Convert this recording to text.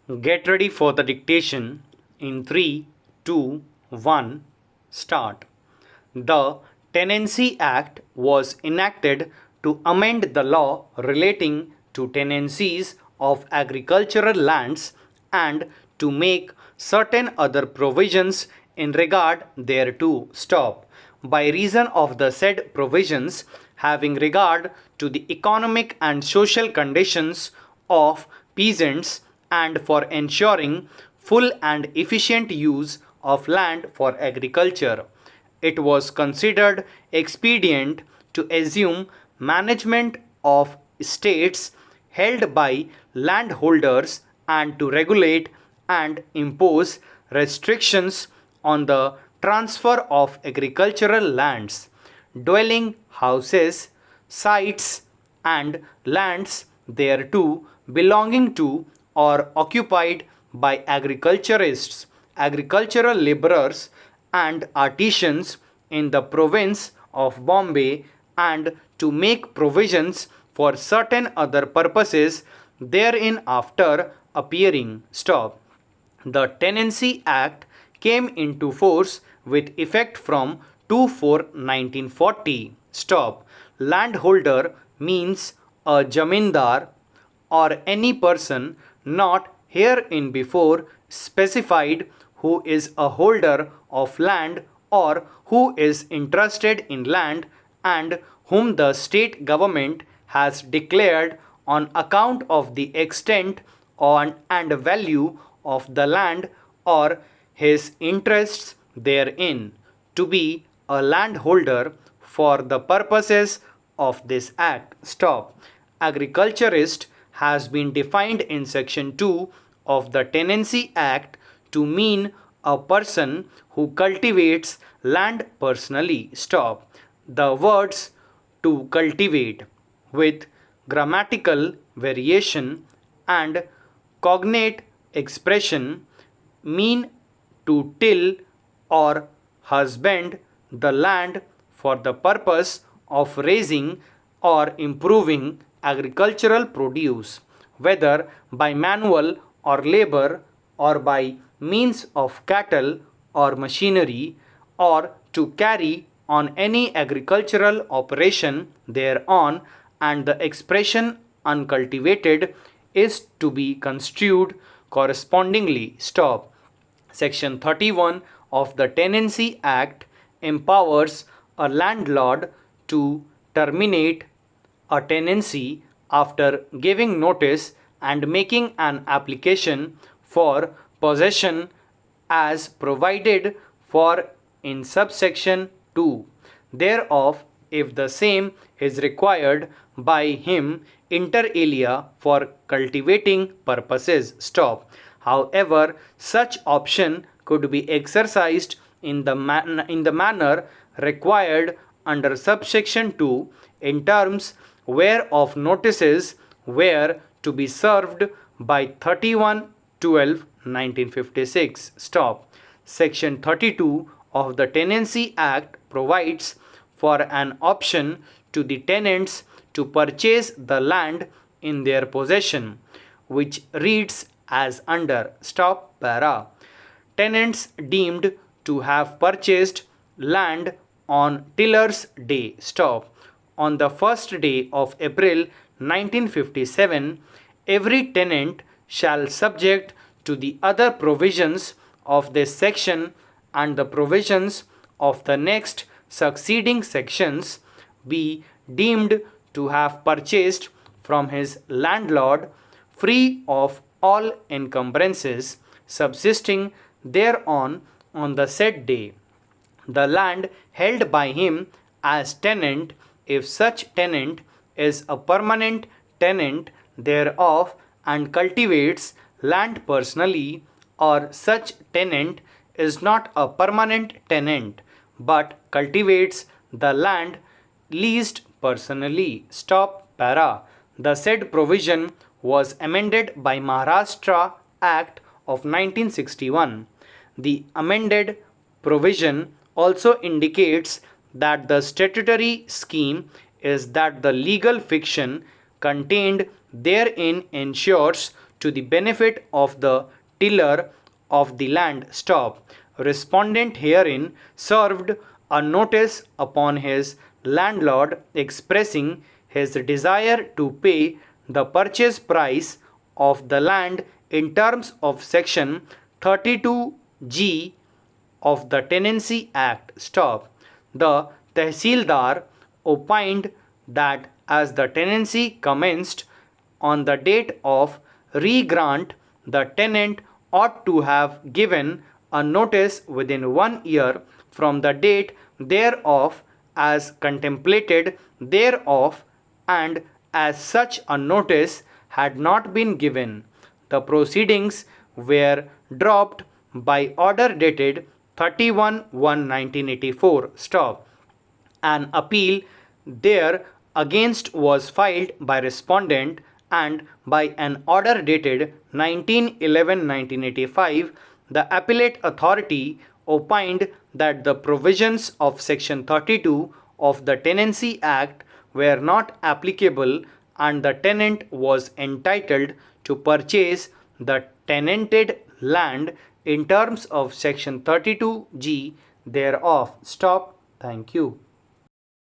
Get ready for the dictation in 3, 2, 1, start. The Tenancy Act was enacted to amend the law relating to tenancies of agricultural lands and to make certain other provisions in regard thereto. Stop. By reason of the said provisions having regard to the economic and social conditions of peasants and for ensuring full and efficient use of land for agriculture, it was considered expedient to assume management of estates held by landholders and to regulate and impose restrictions on the transfer of agricultural lands, dwelling houses, sites, and lands thereto belonging to or occupied by agriculturists, agricultural laborers, and artisans in the province of Bombay, and to make provisions for certain other purposes therein after appearing. Stop. The Tenancy Act came into force with effect from 2/4/1940. Stop. Landholder means a jamindar or any person not herein before specified who is a holder of land or who is interested in land and whom the state government has declared on account of the extent on and value of the land or his interests therein to be a landholder for the purposes of this act. Stop. Agriculturist has been defined in section 2 of the Tenancy Act to mean a person who cultivates land personally. Stop. The words to cultivate with grammatical variation and cognate expression mean to till or husband the land for the purpose of raising or improving agricultural produce, whether by manual or labor or by means of cattle or machinery, or to carry on any agricultural operation thereon, and the expression uncultivated is to be construed correspondingly. Stop. Section 31 of the Tenancy Act empowers a landlord to terminate a tenancy after giving notice and making an application for possession as provided for in subsection 2 thereof, if the same is required by him inter alia for cultivating purposes. Stop. However, such option could be exercised in the manner required under subsection 2 in terms whereof notices were to be served by 31/12/1956. Stop. Section 32 of the Tenancy Act provides for an option to the tenants to purchase the land in their possession, which reads as under. Stop para. Tenants deemed to have purchased land on Tiller's Day. Stop. On the first day of April 1957, every tenant shall subject to the other provisions of this section and the provisions of the next succeeding sections be deemed to have purchased from his landlord free of all encumbrances subsisting thereon on the said day, the land held by him as tenant, if such tenant is a permanent tenant thereof and cultivates land personally, or such tenant is not a permanent tenant but cultivates the land leased personally. Stop para. The said provision was amended by Maharashtra Act of 1961. The amended provision also indicates that the statutory scheme is that the legal fiction contained therein ensures to the benefit of the tiller of the land. Stop. Respondent herein served a notice upon his landlord expressing his desire to pay the purchase price of the land in terms of section 32G of the Tenancy Act. Stop. The Tehsildar opined that as the tenancy commenced on the date of re-grant, the tenant ought to have given a notice within 1 year from the date thereof as contemplated thereof, and as such a notice had not been given, the proceedings were dropped by order dated 31/1/1984. Stop. An appeal there against was filed by respondent, and by an order dated 19/11/1985, the appellate authority opined that the provisions of section 32 of the Tenancy Act were not applicable, and the tenant was entitled to purchase the tenanted land in terms of section 32G thereof. Stop. Thank you.